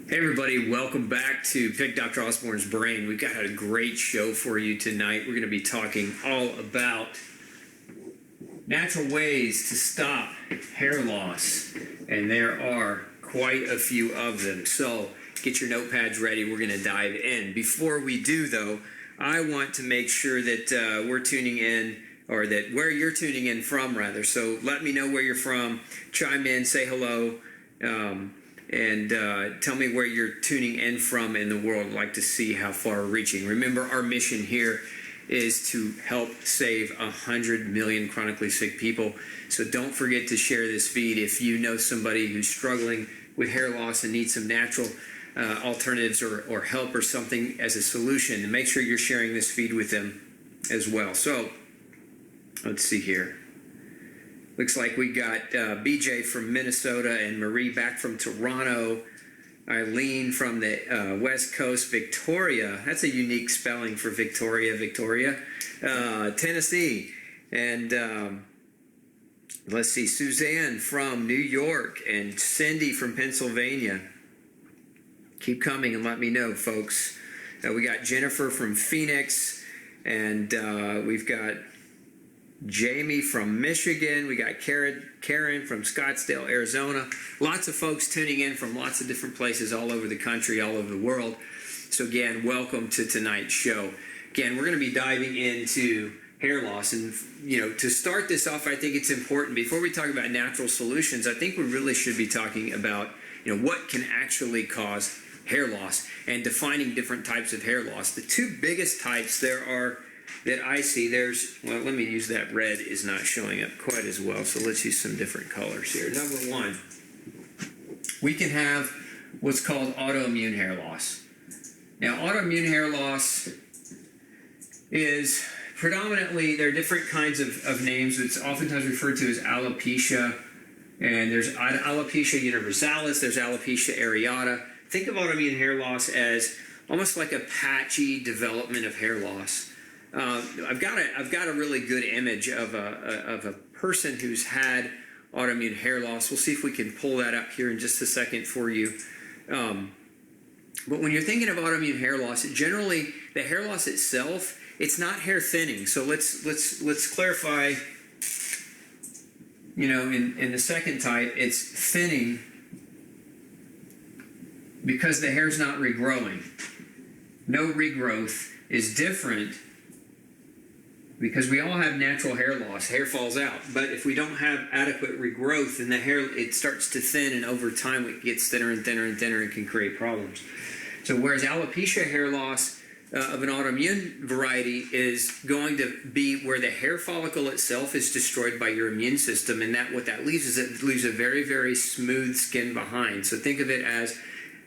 Hey everybody, welcome back to Pick Dr. Osborne's Brain. We've got a great show for you tonight. We're going to be talking all about natural ways to stop hair loss, and there are quite a few of them. So get your notepads ready. We're going to dive in. Before we do, though, I want to make sure that we're tuning in, or that where you're tuning in from, rather. So let me know where you're from. Chime in, say hello. And tell me where you're tuning in from in the world. I'd like to see how far we're reaching. Remember, our mission here is to help save 100 million chronically sick people. So don't forget to share this feed if you know somebody who's struggling with hair loss and needs some natural alternatives or help or something as a solution. And make sure you're sharing this feed with them as well. So let's see here. Looks like we got BJ from Minnesota and Marie back from Toronto. Eileen from the West Coast. Victoria, that's a unique spelling for Victoria, Tennessee. And let's see, Suzanne from New York and Cindy from Pennsylvania. Keep coming and let me know, folks. We got Jennifer from Phoenix, and we've got Jamie from Michigan. We got Karen from Scottsdale, Arizona. Lots of folks tuning in from lots of different places all over the country, all over the world. So again, welcome to tonight's show. Again, we're going to be diving into hair loss. And, you know, to start this off, I think it's important, before we talk about natural solutions, I think we really should be talking about, you know, what can actually cause hair loss and defining different types of hair loss. The two biggest types there are that I see, well, let me use that. Red is not showing up quite as well, so let's use some different colors here. Number one, we can have what's called autoimmune hair loss. Now, autoimmune hair loss is predominantly, there are different kinds of names. It's oftentimes referred to as alopecia, and there's alopecia universalis, there's alopecia areata. Think of autoimmune hair loss as almost like a patchy development of hair loss. I've got a really good image of a person who's had autoimmune hair loss. We'll see if we can pull that up here in just a second for you. But when you're thinking of autoimmune hair loss, generally the hair loss itself, it's not hair thinning. So let's clarify. You know, in the second type, it's thinning because the hair's not regrowing. No regrowth is different, because we all have natural hair loss. Hair falls out. But if we don't have adequate regrowth, then the hair, it starts to thin, and over time it gets thinner and thinner and thinner and can create problems. So whereas alopecia hair loss of an autoimmune variety is going to be where the hair follicle itself is destroyed by your immune system, and what that leaves is it leaves a very, very smooth skin behind. So think of it as,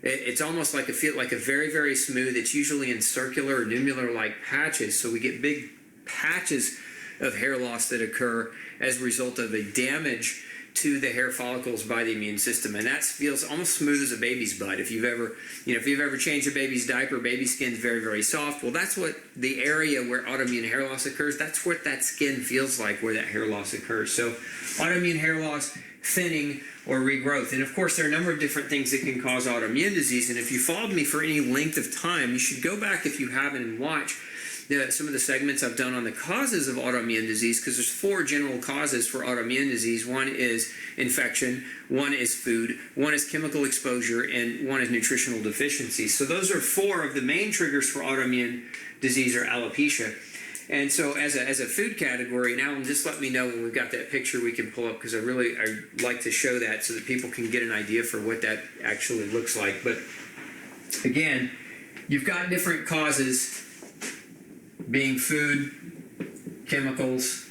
it's almost like a very, very smooth, it's usually in circular or nummular-like patches. So we get big patches of hair loss that occur as a result of a damage to the hair follicles by the immune system, and that feels almost smooth as a baby's butt. If you've ever changed a baby's diaper, baby skin's very, very soft. Well, that's what the area where autoimmune hair loss occurs, that's what that skin feels like where that hair loss occurs. So autoimmune hair loss, thinning, or regrowth. And of course, there are a number of different things that can cause autoimmune disease, and if you followed me for any length of time, you should go back, if you haven't, and watch some of the segments I've done on the causes of autoimmune disease, because there's 4 general causes for autoimmune disease. One is infection, one is food, one is chemical exposure, and one is nutritional deficiency. So those are 4 of the main triggers for autoimmune disease or alopecia. And so as a food category, now just let me know when we've got that picture we can pull up, because I like to show that so that people can get an idea for what that actually looks like. But again, you've got different causes, being food, chemicals,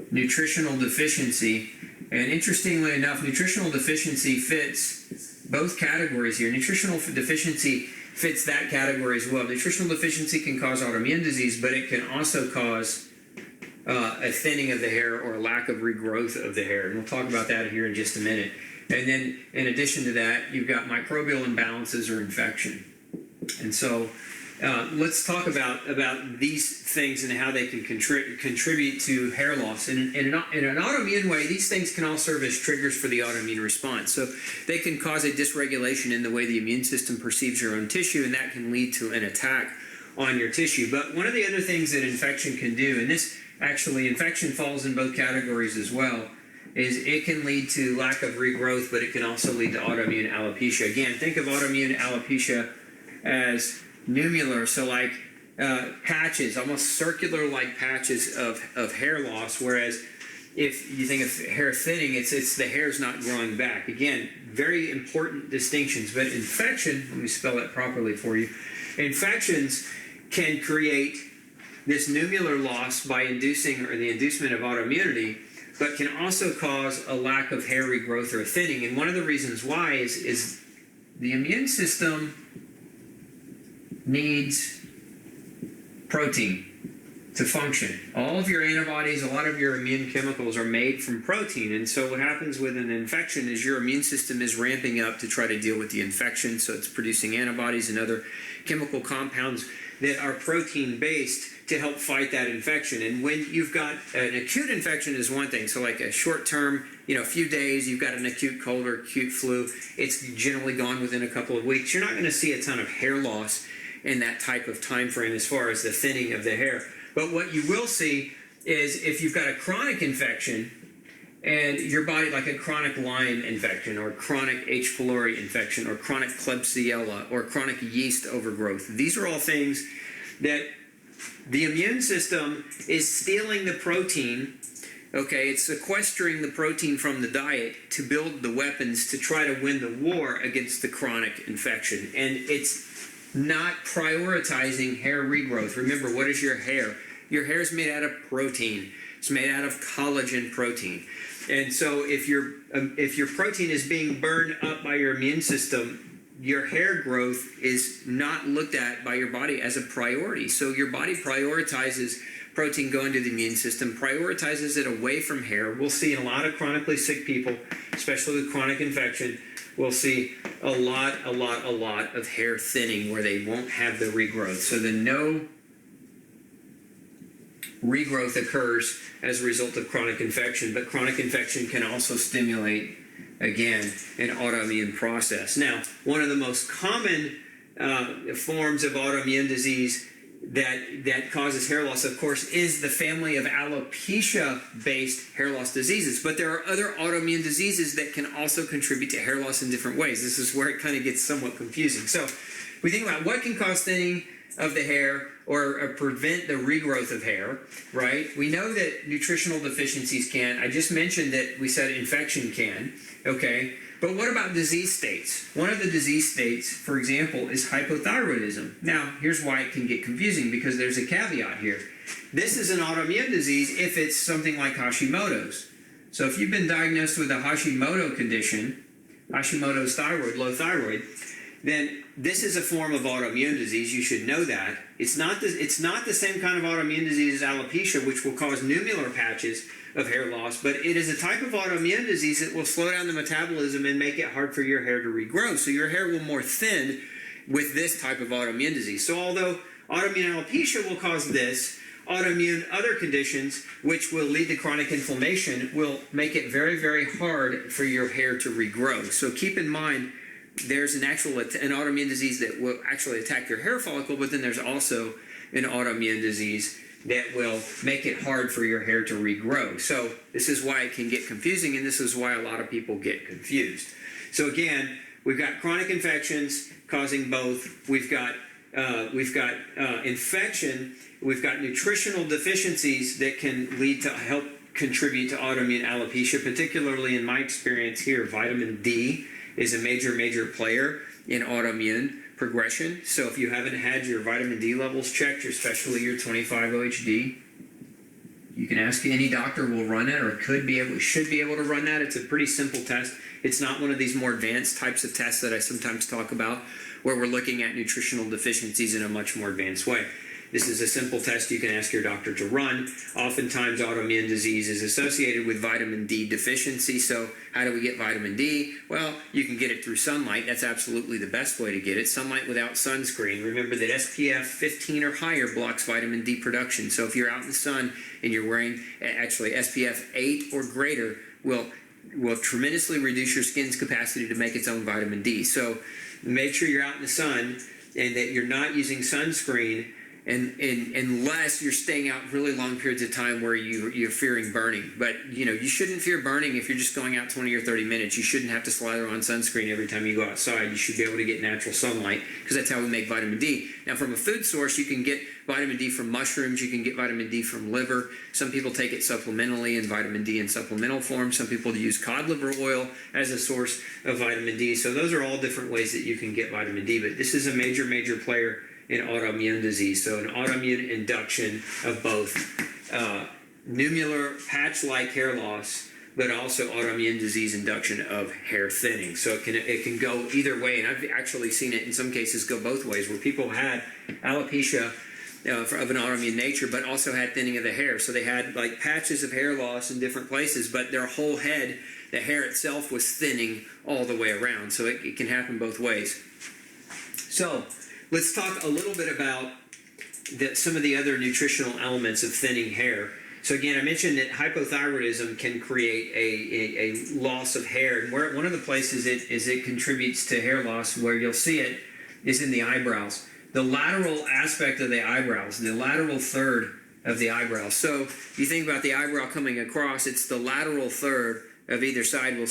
nutritional deficiency. And interestingly enough, nutritional deficiency fits both categories here. Nutritional deficiency fits that category as well. Nutritional deficiency can cause autoimmune disease, but it can also cause a thinning of the hair or a lack of regrowth of the hair. And we'll talk about that here in just a minute. And then in addition to that, you've got microbial imbalances or infection. And so let's talk about these things and how they can contribute to hair loss. In an autoimmune way, these things can all serve as triggers for the autoimmune response. So they can cause a dysregulation in the way the immune system perceives your own tissue, and that can lead to an attack on your tissue. But one of the other things that infection can do, and this actually, infection falls in both categories as well, is it can lead to lack of regrowth, but it can also lead to autoimmune alopecia. Again, think of autoimmune alopecia as nummular, so like patches, almost circular-like patches of hair loss, whereas if you think of hair thinning, it's the hair's not growing back. Again, very important distinctions, but infection, let me spell it properly for you, infections can create this nummular loss by inducing, or the inducement of autoimmunity, but can also cause a lack of hair regrowth or thinning. And one of the reasons why is the immune system needs protein to function. All of your antibodies, a lot of your immune chemicals are made from protein. And so what happens with an infection is your immune system is ramping up to try to deal with the infection. So it's producing antibodies and other chemical compounds that are protein-based to help fight that infection. And when you've got an acute infection is one thing. So like a short-term, a few days, you've got an acute cold or acute flu, it's generally gone within a couple of weeks. You're not going to see a ton of hair loss in that type of time frame as far as the thinning of the hair. But what you will see is if you've got a chronic infection and your body, like a chronic Lyme infection or chronic H. pylori infection or chronic Klebsiella or chronic yeast overgrowth, these are all things that the immune system is stealing the protein, okay, it's sequestering the protein from the diet to build the weapons to try to win the war against the chronic infection. And it's not prioritizing hair regrowth. Remember, what is your hair? Your hair is made out of protein. It's made out of collagen protein. And so if your protein is being burned up by your immune system, your hair growth is not looked at by your body as a priority. So your body prioritizes protein going to the immune system, prioritizes it away from hair. We'll see in a lot of chronically sick people, especially with chronic infection, we'll see a lot of hair thinning where they won't have the regrowth. So the no regrowth occurs as a result of chronic infection, but chronic infection can also stimulate, again, an autoimmune process. Now, one of the most common forms of autoimmune disease that causes hair loss, of course, is the family of alopecia-based hair loss diseases. But there are other autoimmune diseases that can also contribute to hair loss in different ways. This is where it kind of gets somewhat confusing. So we think about what can cause thinning of the hair or prevent the regrowth of hair, right? We know that nutritional deficiencies can. I just mentioned that we said infection can, okay? But what about disease states? One of the disease states, for example, is hypothyroidism. Now, here's why it can get confusing, because there's a caveat here. This is an autoimmune disease if it's something like Hashimoto's. So if you've been diagnosed with a Hashimoto condition, Hashimoto's thyroid, low thyroid, then this is a form of autoimmune disease. You should know that. It's not the same kind of autoimmune disease as alopecia, which will cause nummular patches of hair loss, but it is a type of autoimmune disease that will slow down the metabolism and make it hard for your hair to regrow. So your hair will more thin with this type of autoimmune disease. So although autoimmune alopecia will cause this, autoimmune other conditions, which will lead to chronic inflammation, will make it very, very hard for your hair to regrow. So keep in mind, there's an autoimmune disease that will actually attack your hair follicle, but then there's also an autoimmune disease that will make it hard for your hair to regrow. So this is why it can get confusing, and this is why a lot of people get confused. So again, we've got chronic infections causing both. We've got infection. We've got nutritional deficiencies that can lead to help contribute to autoimmune alopecia, particularly in my experience here, vitamin D is a major player in autoimmune progression. So if you haven't had your vitamin D levels checked, especially your 25-OHD, you can ask any doctor will run it or should be able to run that. It's a pretty simple test. It's not one of these more advanced types of tests that I sometimes talk about where we're looking at nutritional deficiencies in a much more advanced way. This is a simple test you can ask your doctor to run. Oftentimes, autoimmune disease is associated with vitamin D deficiency. So how do we get vitamin D? Well, you can get it through sunlight. That's absolutely the best way to get it. Sunlight without sunscreen. Remember that SPF 15 or higher blocks vitamin D production. So if you're out in the sun and you're wearing, actually SPF 8 or greater will tremendously reduce your skin's capacity to make its own vitamin D. So make sure you're out in the sun and that you're not using sunscreen, and unless you're staying out really long periods of time where you're fearing burning. But you shouldn't fear burning if you're just going out 20 or 30 minutes. You shouldn't have to slather on sunscreen every time you go outside. You should be able to get natural sunlight, because that's how we make vitamin D. Now, from a food source, you can get vitamin D from mushrooms. You can get vitamin D from liver. Some people take it supplementally in vitamin D in supplemental form. Some people use cod liver oil as a source of vitamin D. So those are all different ways that you can get vitamin D. But this is a major, major player in autoimmune disease. So an autoimmune induction of both nummular patch-like hair loss, but also autoimmune disease induction of hair thinning. So it can go either way, and I've actually seen it in some cases go both ways, where people had alopecia of an autoimmune nature, but also had thinning of the hair. So they had like patches of hair loss in different places, but their whole head, the hair itself, was thinning all the way around. So it can happen both ways. So let's talk a little bit about some of the other nutritional elements of thinning hair. So again, I mentioned that hypothyroidism can create a loss of hair. And one of the places it contributes to hair loss, where you'll see it, is in the eyebrows. The lateral aspect of the eyebrows, the lateral third of the eyebrows. So you think about the eyebrow coming across, it's the lateral third of either side it'll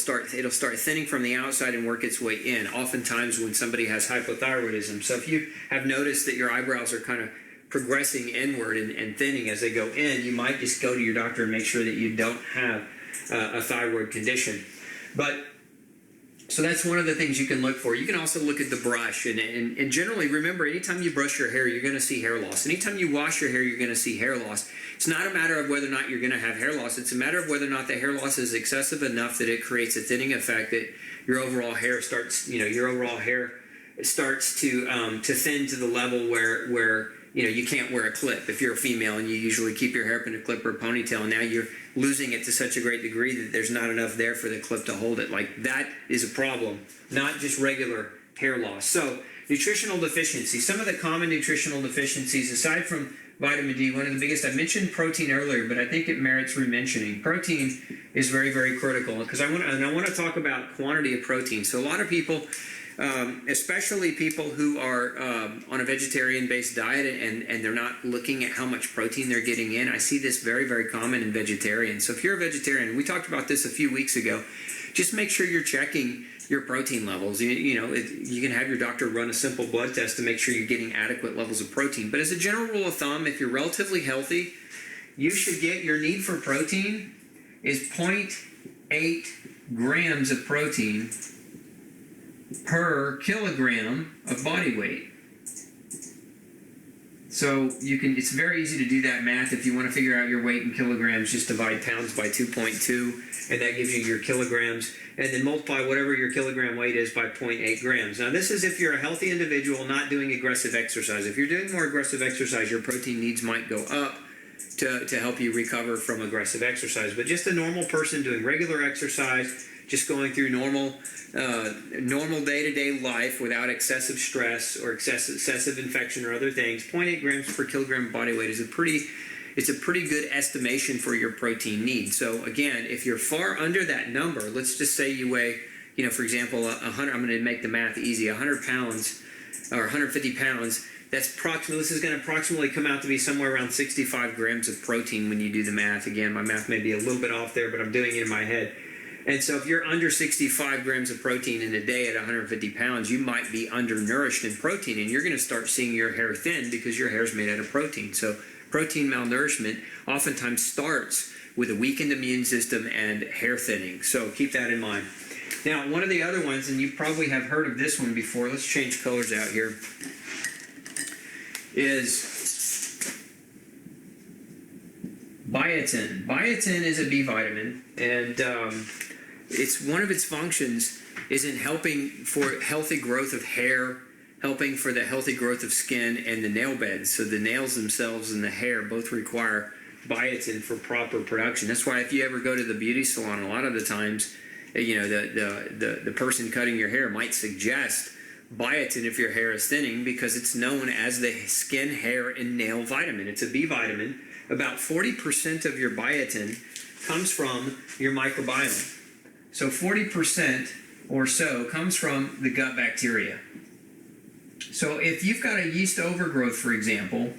start thinning from the outside and work its way in, oftentimes when somebody has hypothyroidism. So if you have noticed that your eyebrows are kind of progressing inward and thinning as they go in, you might just go to your doctor and make sure that you don't have a thyroid condition. So that's one of the things you can look for. You can also look at the brush, and generally, remember, anytime you brush your hair, you're going to see hair loss. Anytime you wash your hair, you're going to see hair loss. It's not a matter of whether or not you're going to have hair loss. It's a matter of whether or not the hair loss is excessive enough that it creates a thinning effect, that your overall hair starts to thin to the level where you can't wear a clip. If you're a female and you usually keep your hair up in a clip or a ponytail, and now you're losing it to such a great degree that there's not enough there for the clip to hold it. Like, that is a problem, not just regular hair loss. So nutritional deficiency. Some of the common nutritional deficiencies, aside from vitamin D, one of the biggest, I mentioned protein earlier, but I think it merits re-mentioning. Protein is very, very critical, because I want to talk about quantity of protein. So a lot of people, especially people who are on a vegetarian-based diet and they're not looking at how much protein they're getting in. I see this very, very common in vegetarians. So if you're a vegetarian, and we talked about this a few weeks ago, just make sure you're checking your protein levels. You can have your doctor run a simple blood test to make sure you're getting adequate levels of protein. But as a general rule of thumb, if you're relatively healthy, you should get, your need for protein is 0.8 grams of protein per kilogram of body weight. So it's very easy to do that math. If you want to figure out your weight in kilograms, just divide pounds by 2.2, and that gives you your kilograms, and then multiply whatever your kilogram weight is by 0.8 grams. Now, this is if you're a healthy individual not doing aggressive exercise. If you're doing more aggressive exercise, your protein needs might go up to help you recover from aggressive exercise. But just a normal person doing regular exercise, just going through normal day-to-day life without excessive stress or excessive infection or other things, 0.8 grams per kilogram of body weight is a pretty good estimation for your protein need. So again, if you're far under that number, let's just say you weigh, for example, 100. I'm going to make the math easy. 100 pounds or 150 pounds. This is going to approximately come out to be somewhere around 65 grams of protein when you do the math. Again, my math may be a little bit off there, but I'm doing it in my head. And so if you're under 65 grams of protein in a day at 150 pounds, you might be undernourished in protein, and you're going to start seeing your hair thin because your hair is made out of protein. So protein malnourishment oftentimes starts with a weakened immune system and hair thinning. So keep that in mind. Now, one of the other ones, and you probably have heard of this one before, let's change colors out here, is biotin. Biotin is a B vitamin, and it's one of its functions is in helping for healthy growth of hair, helping for the healthy growth of skin and the nail beds. So the nails themselves and the hair both require biotin for proper production. That's why if you ever go to the beauty salon, a lot of the times, the person cutting your hair might suggest biotin if your hair is thinning, because it's known as the skin, hair, and nail vitamin. It's a B vitamin. About 40% of your biotin comes from your microbiome. So 40% or so comes from the gut bacteria. So if you've got a yeast overgrowth, for example,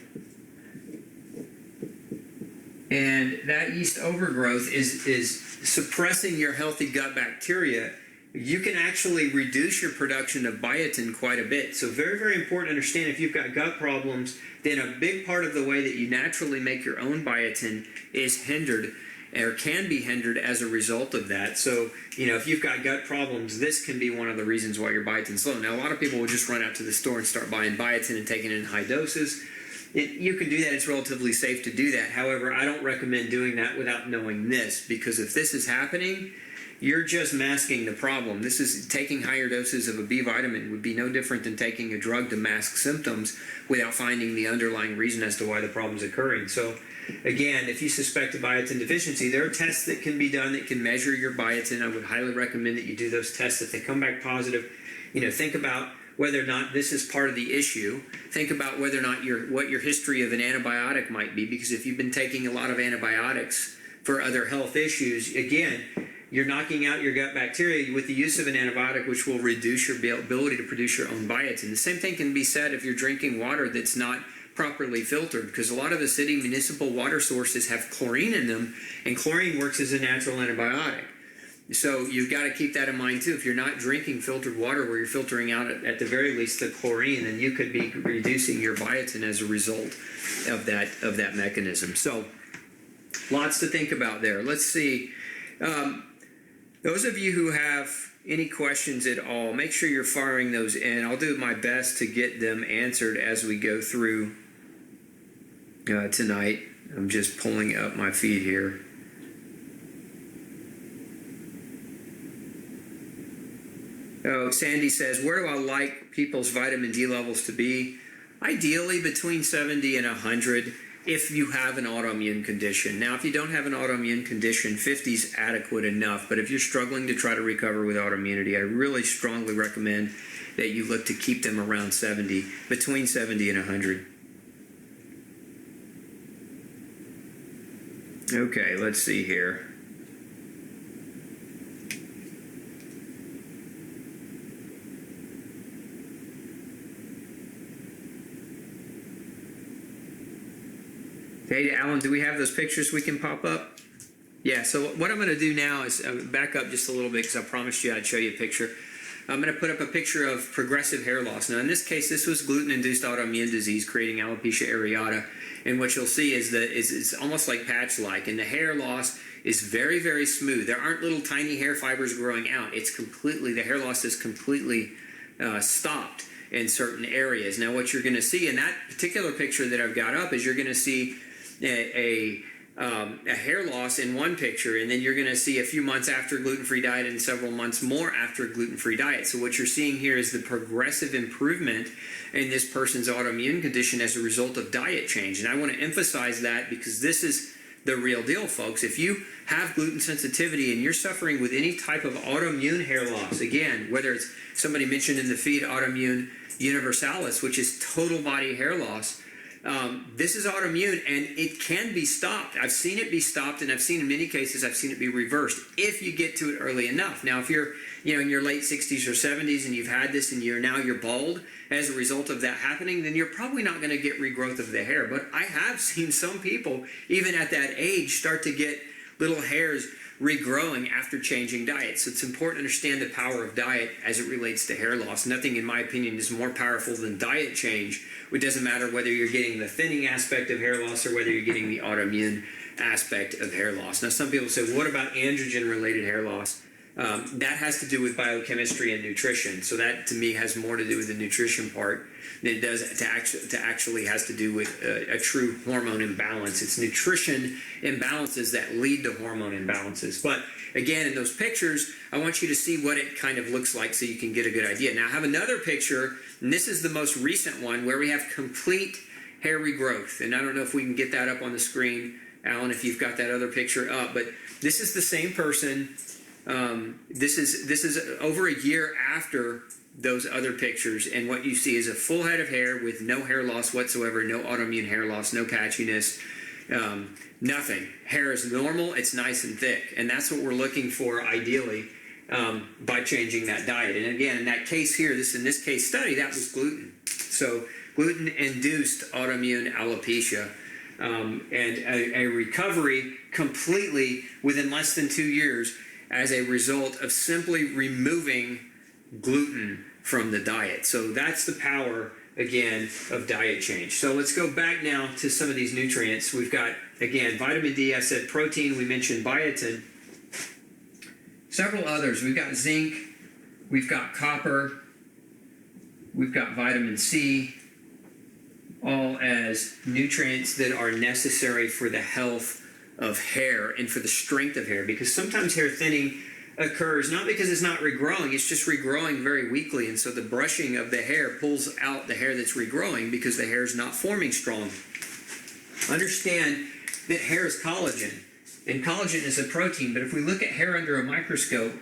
and that yeast overgrowth is suppressing your healthy gut bacteria, you can actually reduce your production of biotin quite a bit. So very, very important to understand, if you've got gut problems, then a big part of the way that you naturally make your own biotin is hindered, or can be hindered as a result of that. So, if you've got gut problems, this can be one of the reasons why your biotin's low. Now, a lot of people will just run out to the store and start buying biotin and taking it in high doses. You can do that. It's relatively safe to do that. However, I don't recommend doing that without knowing this, because if this is happening, you're just masking the problem. This is taking higher doses of a B vitamin would be no different than taking a drug to mask symptoms without finding the underlying reason as to why the problem's occurring. So again, if you suspect a biotin deficiency, there are tests that can be done that can measure your biotin. I would highly recommend that you do those tests. If they come back positive, think about whether or not this is part of the issue. Think about whether or not what your history of an antibiotic might be, because if you've been taking a lot of antibiotics for other health issues, again, you're knocking out your gut bacteria with the use of an antibiotic, which will reduce your ability to produce your own biotin. The same thing can be said if you're drinking water that's not properly filtered, because a lot of the city municipal water sources have chlorine in them, and chlorine works as a natural antibiotic. So you've got to keep that in mind too. If you're not drinking filtered water, where you're filtering out at the very least the chlorine, then you could be reducing your biotin as a result of that mechanism. So lots to think about there. Let's see. Those of you who have any questions at all, make sure you're firing those in. I'll do my best to get them answered as we go through tonight. I'm just pulling up my feed here. Oh, Sandy says, where do I like people's vitamin D levels to be? Ideally between 70 and 100 if you have an autoimmune condition. Now, if you don't have an autoimmune condition, 50 is adequate enough. But if you're struggling to try to recover with autoimmunity, I really strongly recommend that you look to keep them around 70, between 70 and 100. Okay, let's see here. Hey, Alan, do we have those pictures we can pop up? Yeah, so what I'm going to do now is back up just a little bit, because I promised you I'd show you a picture. I'm going to put up a picture of progressive hair loss. Now, in this case, this was gluten-induced autoimmune disease creating alopecia areata. And what you'll see is that it's almost like patch-like, and the hair loss is very, very smooth. There aren't little tiny hair fibers growing out. The hair loss is completely stopped in certain areas. Now, what you're going to see in that particular picture that I've got up is you're going to see a hair loss in one picture, and then you're going to see a few months after gluten-free diet and several months more after gluten-free diet. So what you're seeing here is the progressive improvement in this person's autoimmune condition as a result of diet change. And I want to emphasize that, because this is the real deal, folks. If you have gluten sensitivity and you're suffering with any type of autoimmune hair loss, again, whether it's somebody mentioned in the feed autoimmune universalis, which is total body hair loss, this is autoimmune, and it can be stopped. I've seen it be stopped, and I've seen in many cases, I've seen it be reversed if you get to it early enough. Now, if you're in your late 60s or 70s and you've had this and you're bald as a result of that happening, then you're probably not going to get regrowth of the hair. But I have seen some people, even at that age, start to get little hairs regrowing after changing diets. So it's important to understand the power of diet as it relates to hair loss. Nothing, in my opinion, is more powerful than diet change. It doesn't matter whether you're getting the thinning aspect of hair loss or whether you're getting the autoimmune aspect of hair loss. Now, some people say, what about androgen-related hair loss? That has to do with biochemistry and nutrition. So that, to me, has more to do with the nutrition part than it does to actually has to do with a true hormone imbalance. It's nutrition imbalances that lead to hormone imbalances. But again, in those pictures, I want you to see what it kind of looks like so you can get a good idea. Now, I have another picture And this is the most recent one where we have complete hair regrowth. And I don't know if we can get that up on the screen, Alan, if you've got that other picture up. But this is the same person. This is over a year after those other pictures, and what you see is a full head of hair with no hair loss whatsoever, no autoimmune hair loss, no patchiness, nothing. Hair is normal, it's nice and thick, and that's what we're looking for ideally by changing that diet. And again, in that case here, in this case study, that was gluten. So gluten-induced autoimmune alopecia, and a recovery completely within less than 2 years as a result of simply removing gluten from the diet. So that's the power, again, of diet change. So let's go back now to some of these nutrients. We've got, again, vitamin D, I said protein, we mentioned biotin. Several others. We've got zinc, we've got copper, we've got vitamin C, all as nutrients that are necessary for the health of hair and for the strength of hair, because sometimes hair thinning occurs not because it's not regrowing, it's just regrowing very weakly, and so the brushing of the hair pulls out the hair that's regrowing because the hair is not forming strong. Understand that hair is collagen, and collagen is a protein, but if we look at hair under a microscope,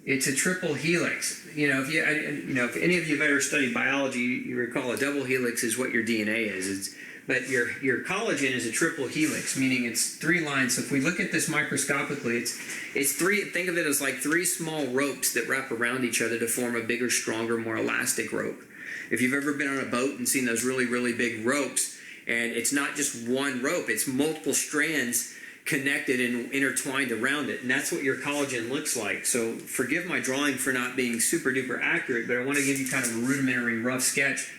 it's a triple helix. If any of you have ever studied biology, you recall a double helix is what your DNA is. But your collagen is a triple helix, meaning it's 3 lines. So if we look at this microscopically, it's 3. Think of it as like 3 small ropes that wrap around each other to form a bigger, stronger, more elastic rope. If you've ever been on a boat and seen those really, really big ropes, and it's not just one rope, it's multiple strands connected and intertwined around it, and that's what your collagen looks like. So forgive my drawing for not being super duper accurate, but I want to give you kind of a rudimentary rough sketch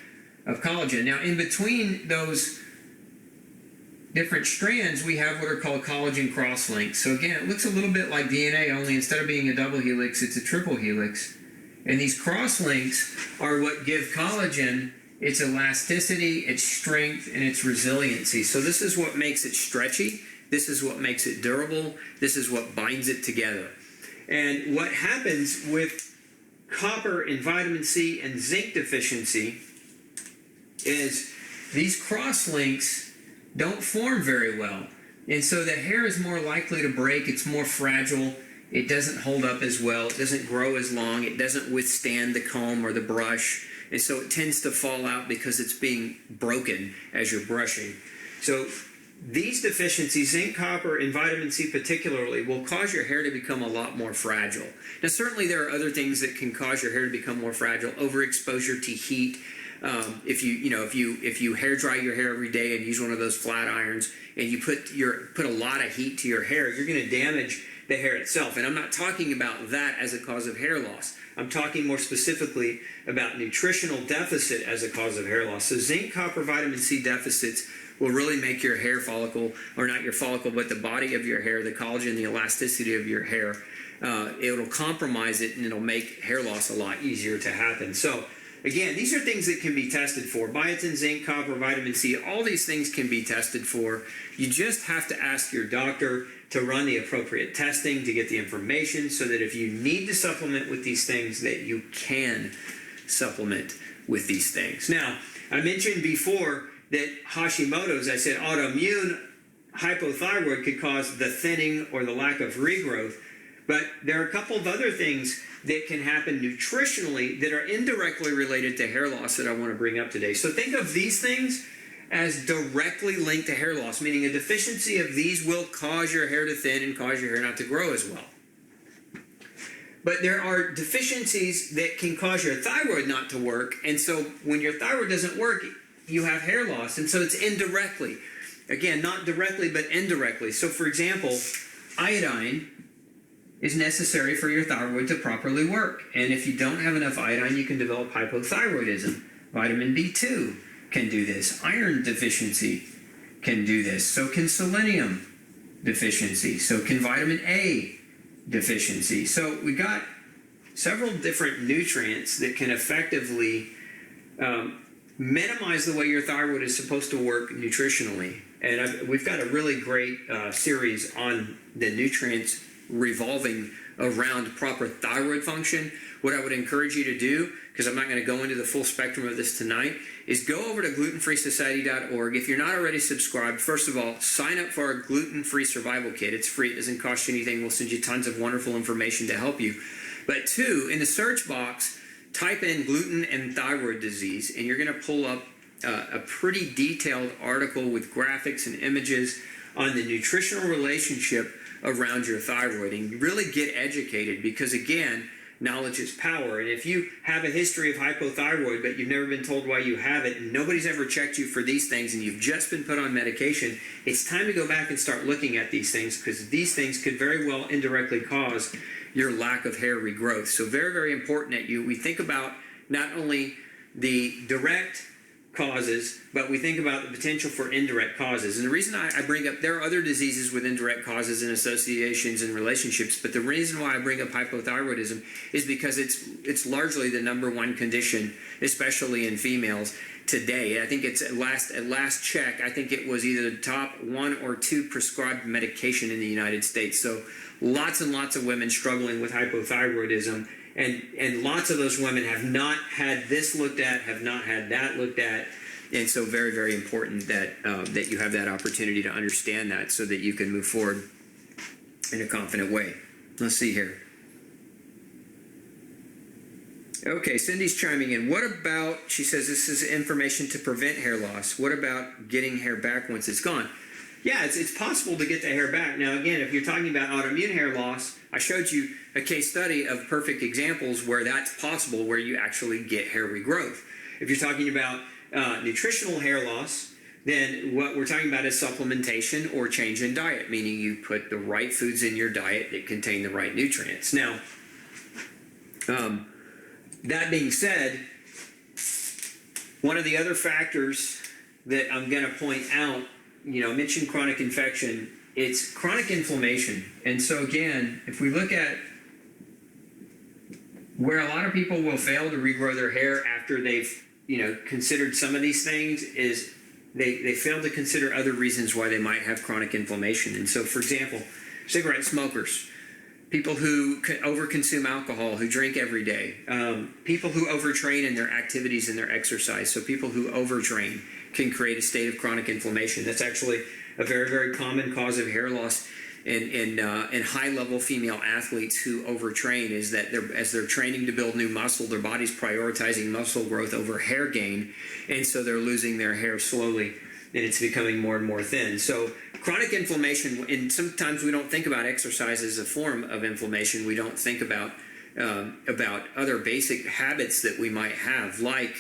of collagen. Now, in between those different strands, we have what are called collagen crosslinks. So again, it looks a little bit like DNA, only instead of being a double helix, it's a triple helix. And these crosslinks are what give collagen its elasticity, its strength, and its resiliency. So this is what makes it stretchy. This is what makes it durable. This is what binds it together. And what happens with copper and vitamin C and zinc deficiency is these crosslinks don't form very well. And so the hair is more likely to break. It's more fragile. It doesn't hold up as well. It doesn't grow as long. It doesn't withstand the comb or the brush. And so it tends to fall out because it's being broken as you're brushing. So these deficiencies, zinc, copper, and vitamin C particularly, will cause your hair to become a lot more fragile. Now, certainly there are other things that can cause your hair to become more fragile. Overexposure to heat. If you hair dry your hair every day and use one of those flat irons, and you put a lot of heat to your hair, you're going to damage the hair itself. And I'm not talking about that as a cause of hair loss. I'm talking more specifically about nutritional deficit as a cause of hair loss. So zinc, copper, vitamin C deficits will really make your hair follicle, or not your follicle, but the body of your hair, the collagen, the elasticity of your hair, it'll compromise it, and it'll make hair loss a lot easier to happen. So again, these are things that can be tested for. Biotin, zinc, copper, vitamin C, all these things can be tested for. You just have to ask your doctor to run the appropriate testing to get the information so that if you need to supplement with these things, that you can supplement with these things. Now, I mentioned before that Hashimoto's, I said autoimmune hypothyroid could cause the thinning or the lack of regrowth, but there are a couple of other things that can happen nutritionally that are indirectly related to hair loss that I want to bring up today. So think of these things as directly linked to hair loss, meaning a deficiency of these will cause your hair to thin and cause your hair not to grow as well. But there are deficiencies that can cause your thyroid not to work, and so when your thyroid doesn't work, you have hair loss, and so it's indirectly. Again, not directly, but indirectly. So for example, iodine is necessary for your thyroid to properly work. And if you don't have enough iodine, you can develop hypothyroidism. Vitamin B2 can do this. Iron deficiency can do this. So can selenium deficiency. So can vitamin A deficiency. So we got several different nutrients that can effectively minimize the way your thyroid is supposed to work nutritionally. And we've got a really great series on the nutrients revolving around proper thyroid function. what I would encourage you to do, because I'm not going to go into the full spectrum of this tonight, is go over to glutenfreesociety.org. If you're not already subscribed, first of all, sign up for our gluten-free survival kit. It's free. It doesn't cost you anything. We'll send you tons of wonderful information to help you. But two, in the search box, type in gluten and thyroid disease, and you're going to pull up a pretty detailed article with graphics and images on the nutritional relationship around your thyroid, and really get educated, because again, knowledge is power. And if you have a history of hypothyroid but you've never been told why you have it, and nobody's ever checked you for these things, and you've just been put on medication, it's time to go back and start looking at these things, because these things could very well indirectly cause your lack of hair regrowth. So very, very important that we think about not only the direct causes, but we think about the potential for indirect causes. And the reason I bring up, there are other diseases with indirect causes and associations and relationships, but the reason why I bring up hypothyroidism is because it's largely the #1 condition, especially in females today. I think it's at last check, I think it was either the top 1 or 2 prescribed medication in the United States. So lots and lots of women struggling with hypothyroidism. And lots of those women have not had this looked at, have not had that looked at. And so very, very important that that you have that opportunity to understand that, so that you can move forward in a confident way. Let's see here. Okay, Cindy's chiming in. What about, she says this is information to prevent hair loss. What about getting hair back once it's gone? Yeah, it's possible to get the hair back. Now, again, if you're talking about autoimmune hair loss, I showed you a case study of perfect examples where that's possible, where you actually get hair regrowth. If you're talking about nutritional hair loss, then what we're talking about is supplementation or change in diet, meaning you put the right foods in your diet that contain the right nutrients. Now, that being said, one of the other factors that I'm going to point out, I mentioned chronic infection. It's chronic inflammation. And so again, if we look at where a lot of people will fail to regrow their hair after they've, considered some of these things, is they fail to consider other reasons why they might have chronic inflammation. And so, for example, cigarette smokers, people who overconsume alcohol, who drink every day, people who overtrain in their activities and their exercise. So people who overtrain can create a state of chronic inflammation. That's actually a very, very common cause of hair loss in high-level female athletes who overtrain, is that as they're training to build new muscle, their body's prioritizing muscle growth over hair gain, and so they're losing their hair slowly, and it's becoming more and more thin. So chronic inflammation, and sometimes we don't think about exercise as a form of inflammation. We don't think about other basic habits that we might have, like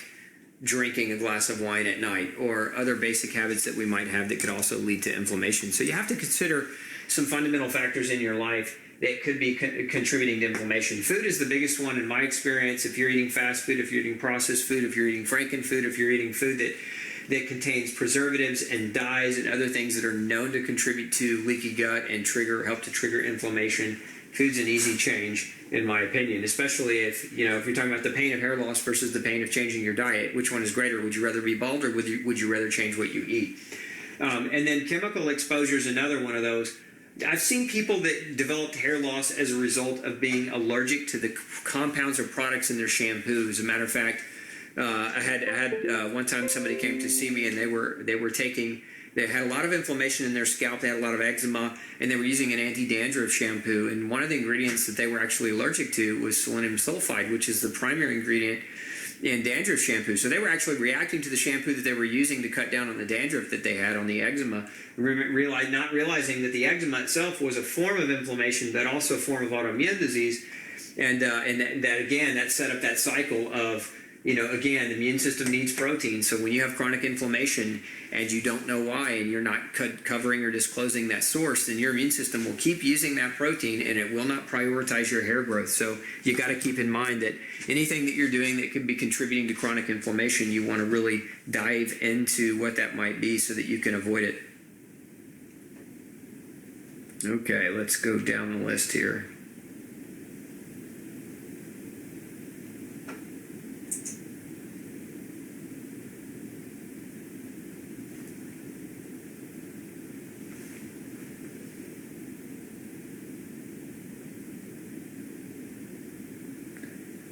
drinking a glass of wine at night, or other basic habits that we might have that could also lead to inflammation. So you have to consider some fundamental factors in your life that could be contributing to inflammation. Food is the biggest one in my experience. If you're eating fast food, if you're eating processed food, if you're eating frankenfood, if you're eating food that contains preservatives and dyes and other things that are known to contribute to leaky gut and help to trigger inflammation, food's an easy change, in my opinion, especially if you're talking about the pain of hair loss versus the pain of changing your diet. Which one is greater? Would you rather be bald, or would you rather change what you eat? And then chemical exposure is another one of those. I've seen people that developed hair loss as a result of being allergic to the compounds or products in their shampoo. As a matter of fact, I had one time somebody came to see me, and they had a lot of inflammation in their scalp. They had a lot of eczema, and they were using an anti-dandruff shampoo. And one of the ingredients that they were actually allergic to was selenium sulfide, which is the primary ingredient in dandruff shampoo. So they were actually reacting to the shampoo that they were using to cut down on the dandruff that they had on the eczema, not realizing that the eczema itself was a form of inflammation, but also a form of autoimmune disease. And that set up that cycle of, again, the immune system needs protein. So when you have chronic inflammation and you don't know why, and you're not covering or disclosing that source, then your immune system will keep using that protein, and it will not prioritize your hair growth. So you got to keep in mind that anything that you're doing that could be contributing to chronic inflammation, you want to really dive into what that might be so that you can avoid it. Okay, let's go down the list here.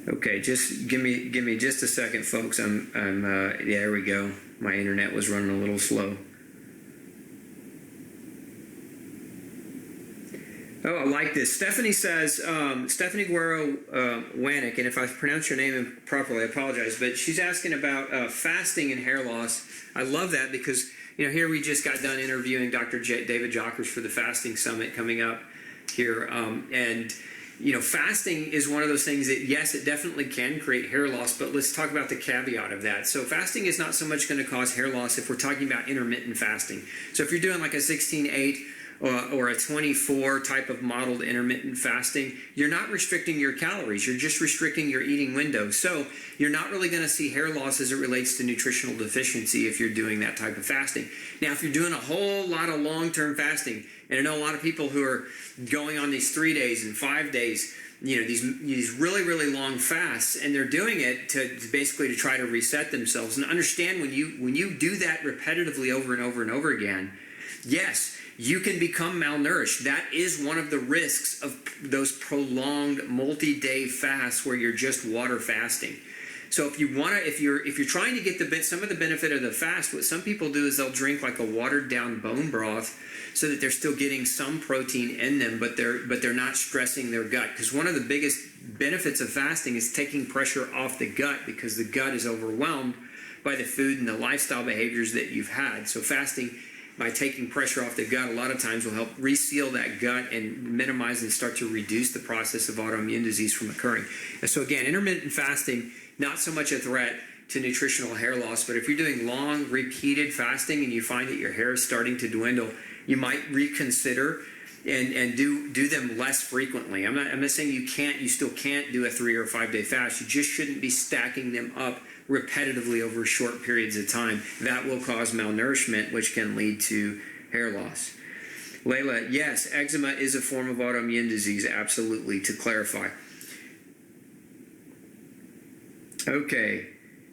Okay, just give me just a second, folks. Yeah, there we go. My internet was running a little slow. Oh, I like this. Stephanie says, Stephanie Guerrero Wanik, and if I pronounce your name improperly, I apologize, but she's asking about fasting and hair loss. I love that because, here we just got done interviewing Dr. David Jockers for the Fasting Summit coming up here. And, fasting is one of those things that, yes, it definitely can create hair loss, but let's talk about the caveat of that. So fasting is not so much going to cause hair loss if we're talking about intermittent fasting. So if you're doing like a 16-8, or a 24 type of modeled intermittent fasting, you're not restricting your calories. You're just restricting your eating window. So you're not really going to see hair loss as it relates to nutritional deficiency if you're doing that type of fasting. Now, if you're doing a whole lot of long-term fasting, and I know a lot of people who are going on these 3 days and 5 days, these really, really long fasts, and they're doing it to basically to try to reset themselves. And understand when you do that repetitively over and over and over again, yes, you can become malnourished. That is one of the risks of those prolonged multi-day fasts where you're just water fasting. So if you're trying to get some of the benefit of the fast, what some people do is they'll drink like a watered down bone broth so that they're still getting some protein in them, but they're not stressing their gut. Because one of the biggest benefits of fasting is taking pressure off the gut, because the gut is overwhelmed by the food and the lifestyle behaviors that you've had. So fasting, by taking pressure off the gut, a lot of times will help reseal that gut and minimize and start to reduce the process of autoimmune disease from occurring. And so again, intermittent fasting, not so much a threat to nutritional hair loss, but if you're doing long, repeated fasting and you find that your hair is starting to dwindle, you might reconsider and do them less frequently. I'm not saying you still can't do a 3 or 5 day fast. You just shouldn't be stacking them up repetitively over short periods of time. That will cause malnourishment, which can lead to hair loss. Layla, yes, eczema is a form of autoimmune disease, absolutely, to clarify. Okay.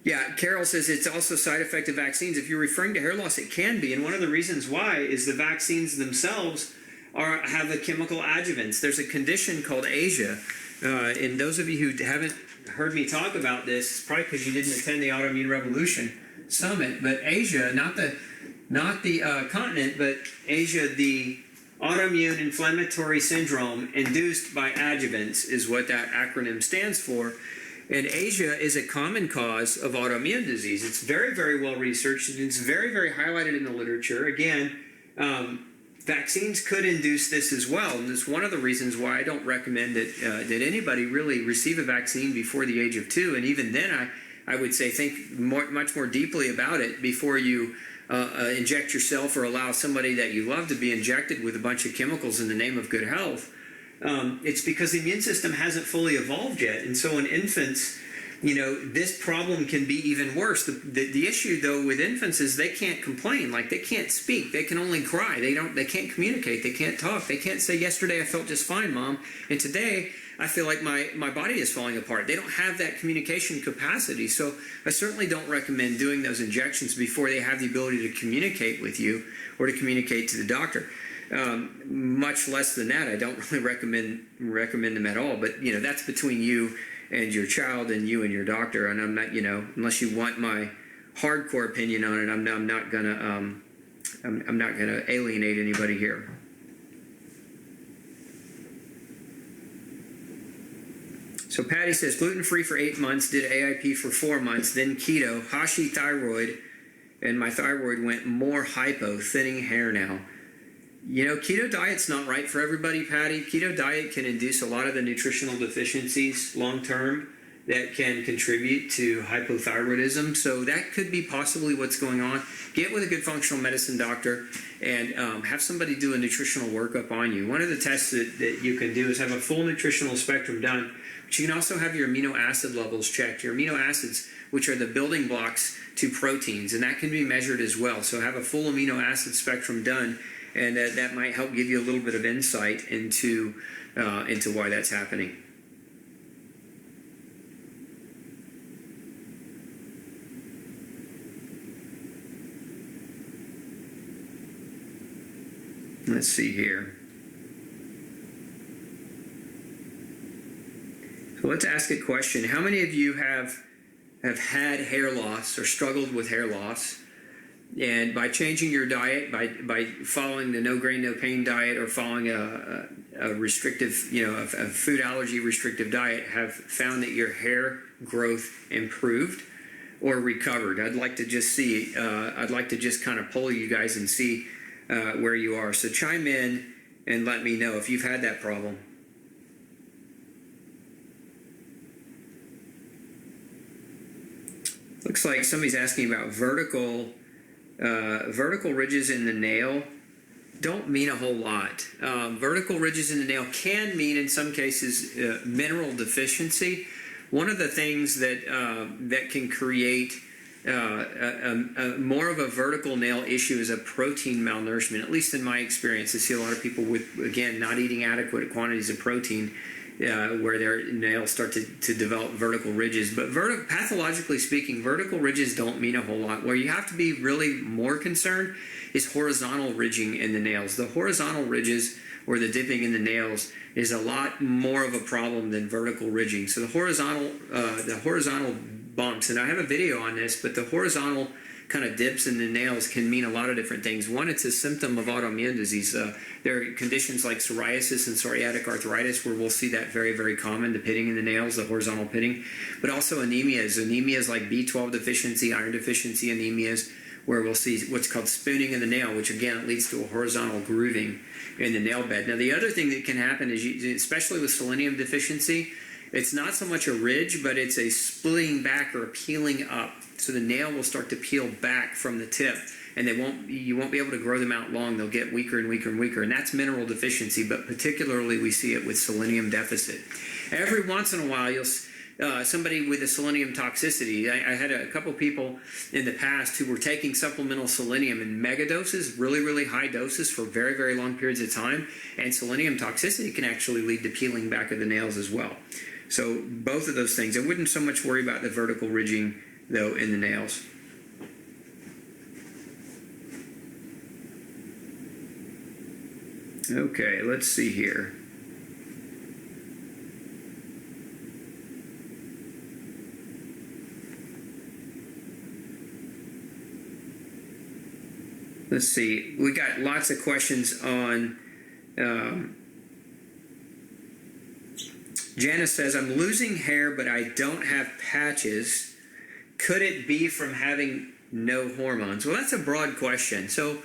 Yeah, Carol says it's also a side effect of vaccines. If you're referring to hair loss, it can be, and one of the reasons why is the vaccines themselves have the chemical adjuvants. There's a condition called ASIA, and those of you who haven't heard me talk about this, it's probably because you didn't attend the Autoimmune Revolution Summit, but ASIA, not the continent, but ASIA, the autoimmune inflammatory syndrome induced by adjuvants is what that acronym stands for. And ASIA is a common cause of autoimmune disease. It's very, very well researched, and it's very, very highlighted in the literature. Again, vaccines could induce this as well, and it's one of the reasons why I don't recommend that anybody really receive a vaccine before the age of 2. And even then, I would say think much more deeply about it before you inject yourself or allow somebody that you love to be injected with a bunch of chemicals in the name of good health. It's because the immune system hasn't fully evolved yet, and so in infants, this problem can be even worse. The issue, though, with infants is they can't complain. Like, they can't speak. They can only cry. They can't communicate. They can't talk. They can't say, yesterday I felt just fine, Mom, and today I feel like my body is falling apart. They don't have that communication capacity. So I certainly don't recommend doing those injections before they have the ability to communicate with you or to communicate to the doctor. Much less than that, I don't really recommend them at all. But that's between you and your child, and you and your doctor. And I'm not, unless you want my hardcore opinion on it, I'm not gonna alienate anybody here. So Patty says gluten-free for 8 months, did AIP for 4 months, then keto, Hashi thyroid, and my thyroid went more hypo, thinning hair now. Keto diet's not right for everybody, Patty. Keto diet can induce a lot of the nutritional deficiencies long-term that can contribute to hypothyroidism. So that could be possibly what's going on. Get with a good functional medicine doctor and have somebody do a nutritional workup on you. One of the tests that you can do is have a full nutritional spectrum done, but you can also have your amino acid levels checked. Your amino acids, which are the building blocks to proteins, and that can be measured as well. So have a full amino acid spectrum done, and that might help give you a little bit of insight into why that's happening. Let's see here. So let's ask a question. How many of you have had hair loss or struggled with hair loss? And by changing your diet, by following the no grain, no pain diet, or following a restrictive, a food allergy restrictive diet, have found that your hair growth improved or recovered? I'd like to just see, I'd like to just kind of poll you guys and see where you are. So chime in and let me know if you've had that problem. Looks like somebody's asking about vertical ridges in the nail. Don't mean a whole lot. Vertical ridges in the nail can mean, in some cases, mineral deficiency. One of the things that can create more of a vertical nail issue is a protein malnourishment. At least in my experience, I see a lot of people with, again, not eating adequate quantities of protein, where their nails start to develop vertical ridges. But pathologically speaking, vertical ridges don't mean a whole lot. Where you have to be really more concerned is horizontal ridging in the nails. The horizontal ridges, or the dipping in the nails, is a lot more of a problem than vertical ridging. So the horizontal bumps, and I have a video on this, but the horizontal kind of dips in the nails can mean a lot of different things. One, it's a symptom of autoimmune disease. There are conditions like psoriasis and psoriatic arthritis where we'll see that very, very common, the pitting in the nails, the horizontal pitting, but also anemias. Anemias like B12 deficiency, iron deficiency anemias, where we'll see what's called spooning of the nail, which again leads to a horizontal grooving in the nail bed. Now, the other thing that can happen is, especially with selenium deficiency, it's not so much a ridge, but it's a splitting back or a peeling up. So the nail will start to peel back from the tip, and you won't be able to grow them out long. They'll get weaker and weaker and weaker, and that's mineral deficiency, but particularly we see it with selenium deficit. Every once in a while, somebody with a selenium toxicity. I had a couple people in the past who were taking supplemental selenium in mega doses, really, really high doses for very, very long periods of time, and selenium toxicity can actually lead to peeling back of the nails as well. So both of those things. I wouldn't so much worry about the vertical ridging, though, in the nails. Okay, let's see here. Let's see. We got lots of questions on... Janice says, I'm losing hair, but I don't have patches. Could it be from having no hormones? Well, that's a broad question. So,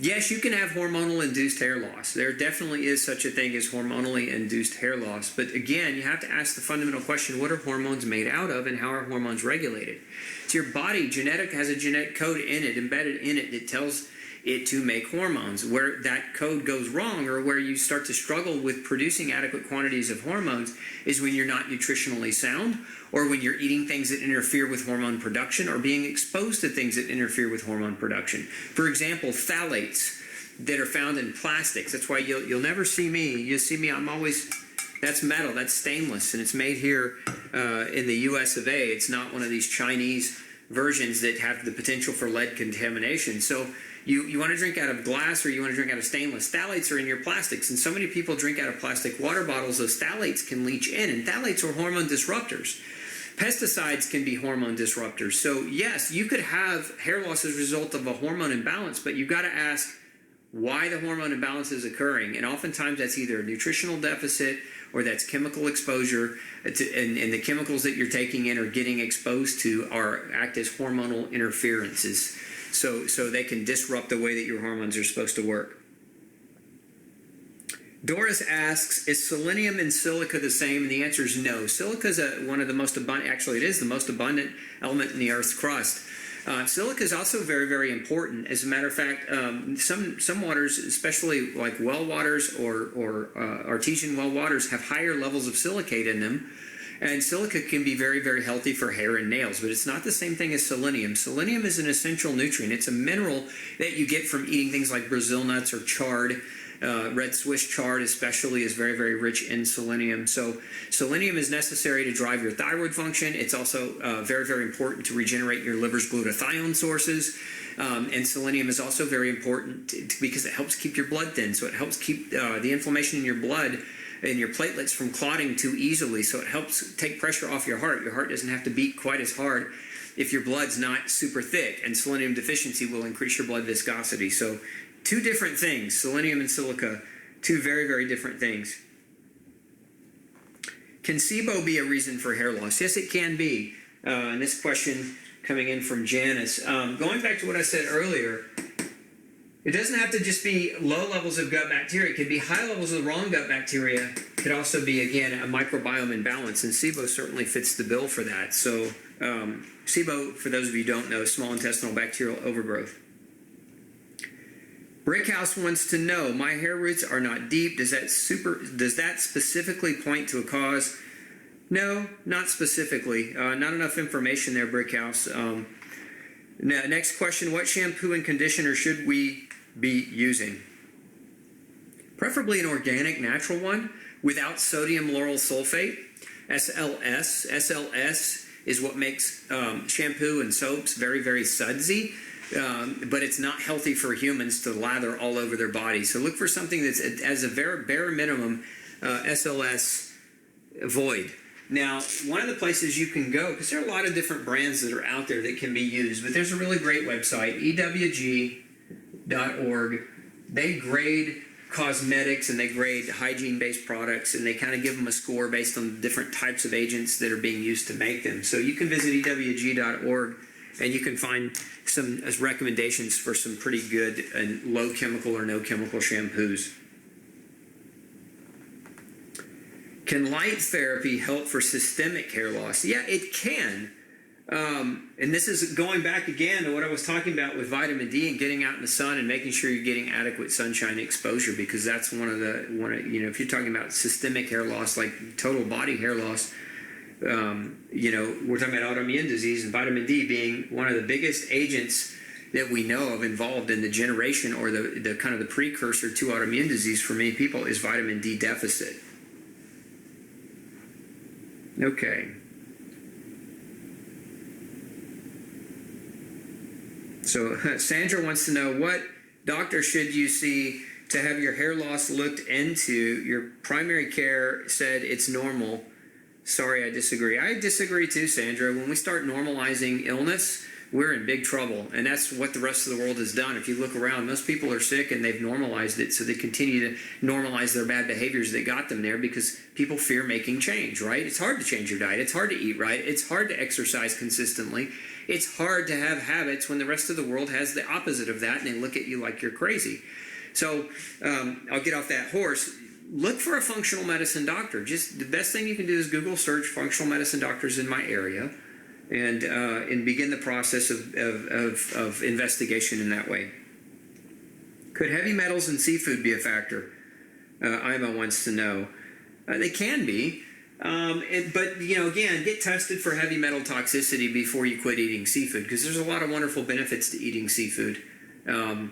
yes, you can have hormonal induced hair loss. There definitely is such a thing as hormonally induced hair loss. But again, you have to ask the fundamental question, what are hormones made out of and how are hormones regulated? So your body has a genetic code in it, embedded in it, that tells it to make hormones. Where that code goes wrong, or where you start to struggle with producing adequate quantities of hormones, is when you're not nutritionally sound, or when you're eating things that interfere with hormone production, or being exposed to things that interfere with hormone production. For example, phthalates that are found in plastics. That's why you'll never see me. You'll see me, that's metal, that's stainless, and it's made here in the US of A. It's not one of these Chinese versions that have the potential for lead contamination. So you want to drink out of glass, or you want to drink out of stainless. Phthalates are in your plastics, and so many people drink out of plastic water bottles. Those phthalates can leach in, and phthalates are hormone disruptors. Pesticides can be hormone disruptors. So yes, you could have hair loss as a result of a hormone imbalance, but you've got to ask why the hormone imbalance is occurring. And oftentimes that's either a nutritional deficit or that's chemical exposure, and the chemicals that you're taking in or getting exposed to act as hormonal interferences. So they can disrupt the way that your hormones are supposed to work. Doris asks, is selenium and silica the same? And the answer is no. Silica is one of the most abundant, actually it is the most abundant element in the Earth's crust. Silica is also very, very important. As a matter of fact, some waters, especially like well waters or artesian well waters, have higher levels of silicate in them. And silica can be very, very healthy for hair and nails, but it's not the same thing as selenium. Selenium is an essential nutrient. It's a mineral that you get from eating things like Brazil nuts or chard. Red Swiss chard especially is very, very rich in selenium. So selenium is necessary to drive your thyroid function. It's also very, very important to regenerate your liver's glutathione sources. And selenium is also very important because it helps keep your blood thin. So it helps keep the inflammation in your blood and your platelets from clotting too easily, so it helps take pressure off your heart. Your heart doesn't have to beat quite as hard if your blood's not super thick, and selenium deficiency will increase your blood viscosity. So two different things, selenium and silica, two very, very different things. Can SIBO be a reason for hair loss? Yes, it can be. And this question coming in from Janice. Going back to what I said earlier, it doesn't have to just be low levels of gut bacteria. It could be high levels of the wrong gut bacteria. It could also be, again, a microbiome imbalance, and SIBO certainly fits the bill for that. So SIBO, for those of you who don't know, is small intestinal bacterial overgrowth. Brickhouse wants to know, my hair roots are not deep. Does that specifically point to a cause? No, not specifically. Not enough information there, Brickhouse. Next question, what shampoo and conditioner should we be using? Preferably an organic, natural one without sodium lauryl sulfate, SLS. SLS is what makes shampoo and soaps very, very sudsy. But it's not healthy for humans to lather all over their body. So look for something that's, as a very bare minimum, SLS void. Now, one of the places you can go, because there are a lot of different brands that are out there that can be used, but there's a really great website, ewg.org. They grade cosmetics and they grade hygiene-based products, and they kind of give them a score based on the different types of agents that are being used to make them. So you can visit ewg.org, and you can find some recommendations for some pretty good and low chemical or no chemical shampoos. Can light therapy help for systemic hair loss? Yeah, it can. And this is going back again to what I was talking about with vitamin D and getting out in the sun and making sure you're getting adequate sunshine exposure, because that's one of if you're talking about systemic hair loss, like total body hair loss, we're talking about autoimmune disease, and vitamin D being one of the biggest agents that we know of involved in the generation or the kind of the precursor to autoimmune disease for many people is vitamin D deficit. Okay. So Sandra wants to know, what doctor should you see to have your hair loss looked into? Your primary care said it's normal. Sorry, I disagree. I disagree too, Sandra. When we start normalizing illness, we're in big trouble. And that's what the rest of the world has done. If you look around, most people are sick and they've normalized it. So they continue to normalize their bad behaviors that got them there because people fear making change, right? It's hard to change your diet. It's hard to eat right. It's hard to exercise consistently. It's hard to have habits when the rest of the world has the opposite of that and they look at you like you're crazy. So I'll get off that horse. Look for a functional medicine doctor. Just the best thing you can do is Google search functional medicine doctors in my area, and begin the process of investigation in that way. Could heavy metals in seafood be a factor? Ima wants to know. They can be, but again, get tested for heavy metal toxicity before you quit eating seafood, because there's a lot of wonderful benefits to eating seafood. And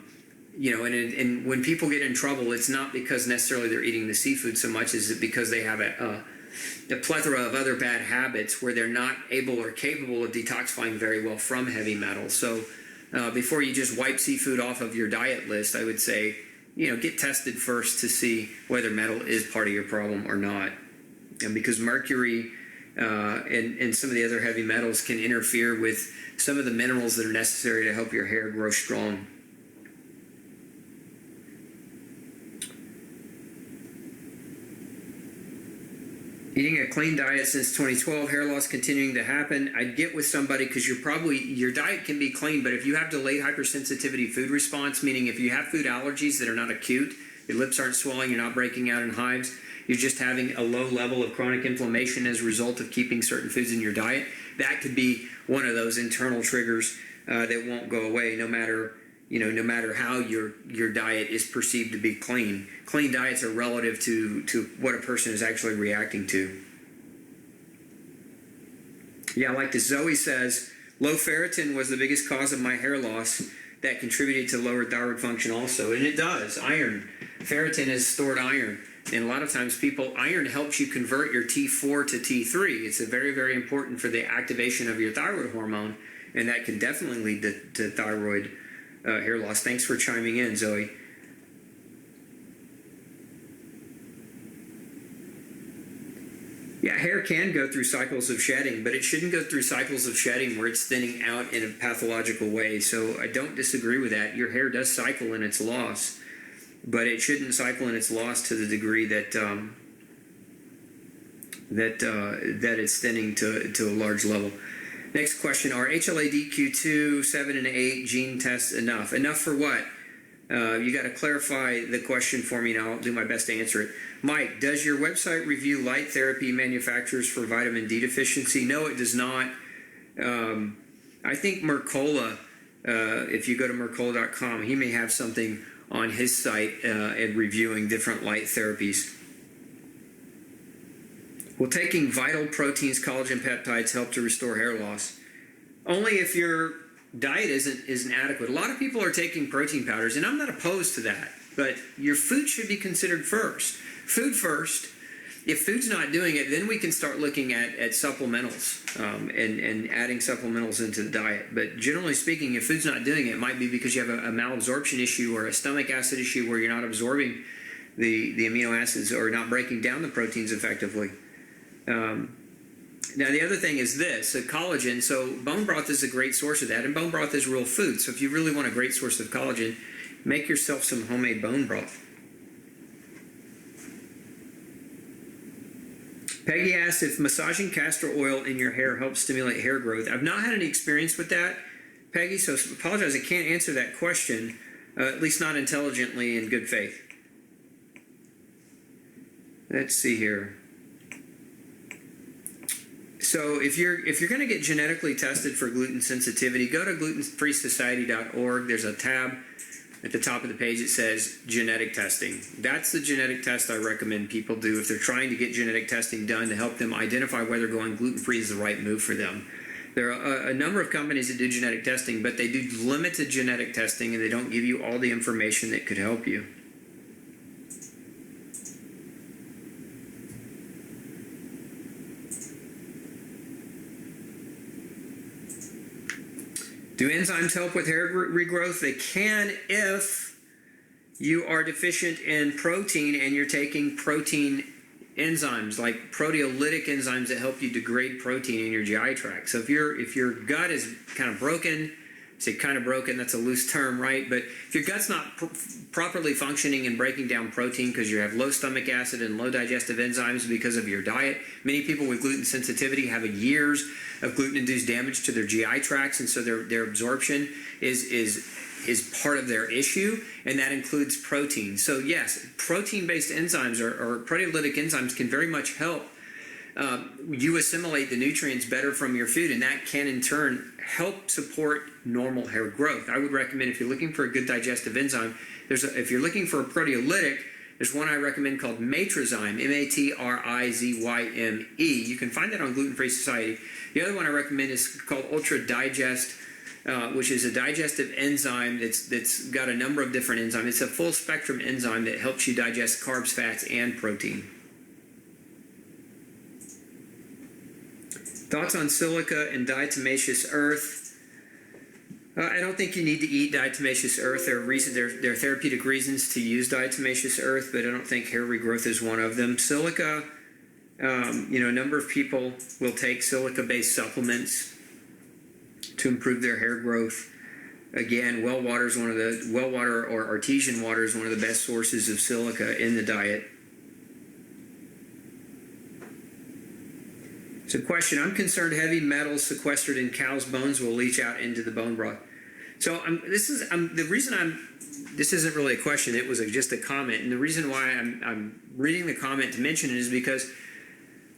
when people get in trouble, it's not because necessarily they're eating the seafood so much as it because they have a plethora of other bad habits where they're not able or capable of detoxifying very well from heavy metals. So before you just wipe seafood off of your diet list, I would say, get tested first to see whether metal is part of your problem or not. And because mercury and some of the other heavy metals can interfere with some of the minerals that are necessary to help your hair grow strong. Eating a clean diet since 2012, hair loss continuing to happen. I'd get with somebody because your diet can be clean, but if you have delayed hypersensitivity food response, meaning if you have food allergies that are not acute, your lips aren't swelling, you're not breaking out in hives, you're just having a low level of chronic inflammation as a result of keeping certain foods in your diet, that could be one of those internal triggers that won't go away no matter how your diet is perceived to be clean. Clean diets are relative to what a person is actually reacting to. Yeah, like this, Zoe says, low ferritin was the biggest cause of my hair loss that contributed to lower thyroid function also. And it does. Iron. Ferritin is stored iron. And a lot of times iron helps you convert your T4 to T3. It's very, very important for the activation of your thyroid hormone. And that can definitely lead to thyroid hair loss. Thanks for chiming in, Zoe. Yeah, hair can go through cycles of shedding, but it shouldn't go through cycles of shedding where it's thinning out in a pathological way. So I don't disagree with that. Your hair does cycle in its loss, but it shouldn't cycle in its loss to the degree that that it's thinning to a large level. Next question: are HLA-DQ2, 7, and 8 gene tests enough? Enough for what? You got to clarify the question for me, and I'll do my best to answer it. Mike, does your website review light therapy manufacturers for vitamin D deficiency? No, it does not. I think Mercola, if you go to Mercola.com, he may have something on his site and reviewing different light therapies. Will taking vital proteins, collagen peptides help to restore hair loss? Only if your diet isn't adequate. A lot of people are taking protein powders, and I'm not opposed to that, but your food should be considered first. Food first. If food's not doing it, then we can start looking at supplementals and adding supplementals into the diet. But generally speaking, if food's not doing it, it might be because you have a malabsorption issue or a stomach acid issue where you're not absorbing the amino acids or not breaking down the proteins effectively. Now, the other thing is this, collagen. So bone broth is a great source of that, and bone broth is real food. So if you really want a great source of collagen, make yourself some homemade bone broth. Peggy asked if massaging castor oil in your hair helps stimulate hair growth. I've not had any experience with that, Peggy, so apologize. I can't answer that question, at least not intelligently in good faith. Let's see here. So if you're going to get genetically tested for gluten sensitivity, go to glutenfreesociety.org. There's a tab at the top of the page that says genetic testing. That's the genetic test I recommend people do if they're trying to get genetic testing done to help them identify whether going gluten-free is the right move for them. There are a number of companies that do genetic testing, but they do limited genetic testing and they don't give you all the information that could help you. Do enzymes help with hair regrowth? They can if you are deficient in protein and you're taking protein enzymes like proteolytic enzymes that help you degrade protein in your GI tract. So if your gut is kind of broken, say kind of broken, that's a loose term, right? But if your gut's not properly functioning and breaking down protein because you have low stomach acid and low digestive enzymes because of your diet, many people with gluten sensitivity have years of gluten-induced damage to their GI tracts, and so their absorption is part of their issue, and that includes protein. So yes, protein-based enzymes or proteolytic enzymes can very much help you assimilate the nutrients better from your food, and that can in turn help support normal hair growth. I would recommend, if you're looking for a good digestive enzyme, if you're looking for a proteolytic, there's one I recommend called Matrizyme, Matrizyme. You can find that on Gluten Free Society. The other one I recommend is called Ultra Digest, which is a digestive enzyme that's got a number of different enzymes. It's a full spectrum enzyme that helps you digest carbs, fats, and protein. Thoughts on silica and diatomaceous earth? I don't think you need to eat diatomaceous earth. There are therapeutic reasons to use diatomaceous earth, but I don't think hair regrowth is one of them. Silica, a number of people will take silica-based supplements to improve their hair growth. Again, well water or artesian water is one of the best sources of silica in the diet. So question, I'm concerned heavy metals sequestered in cow's bones will leach out into the bone broth. So this isn't really a question, it was just a comment. And the reason why I'm reading the comment to mention it is because,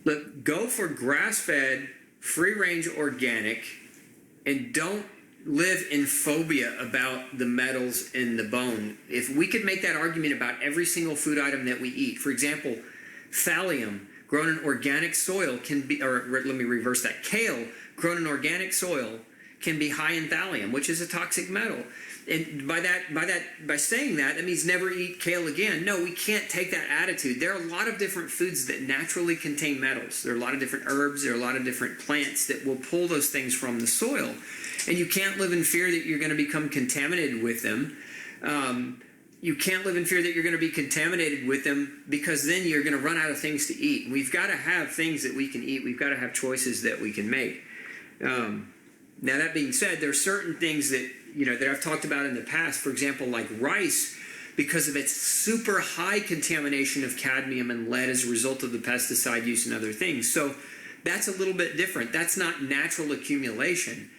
look, go for grass-fed, free-range organic, and don't live in phobia about the metals in the bone. If we could make that argument about every single food item that we eat, for example, thallium, grown in organic soil can be, or let me reverse that, kale grown in organic soil can be high in thallium, which is a toxic metal. And by saying that, that means never eat kale again. No, we can't take that attitude. There are a lot of different foods that naturally contain metals. There are a lot of different herbs, there are a lot of different plants that will pull those things from the soil. And you can't live in fear that you're going to become contaminated with them. you can't live in fear that you're going to be contaminated with them, because then you're going to run out of things to eat. We've got to have things that we can eat. We've got to have choices that we can make. Now, that being said, there's certain things that, that I've talked about in the past, for example, like rice, because of its super high contamination of cadmium and lead as a result of the pesticide use and other things. So that's a little bit different. That's not natural accumulation.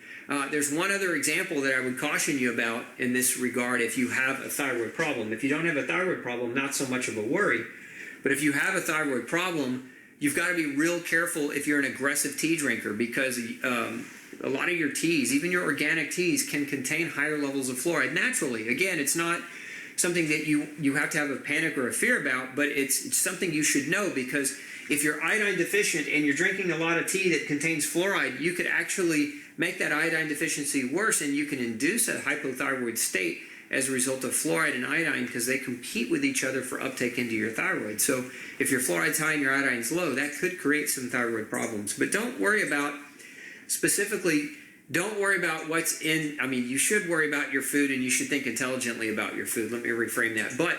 There's one other example that I would caution you about in this regard if you have a thyroid problem. If you don't have a thyroid problem, not so much of a worry. But if you have a thyroid problem, you've got to be real careful if you're an aggressive tea drinker, because a lot of your teas, even your organic teas, can contain higher levels of fluoride naturally. Again, it's not something that you have to have a panic or a fear about, but it's something you should know, because if you're iodine deficient and you're drinking a lot of tea that contains fluoride, you could actually make that iodine deficiency worse, and you can induce a hypothyroid state as a result of fluoride and iodine, because they compete with each other for uptake into your thyroid. So if your fluoride's high and your iodine's low, that could create some thyroid problems. But don't worry about what's in. I mean, you should worry about your food, and you should think intelligently about your food. Let me reframe that. But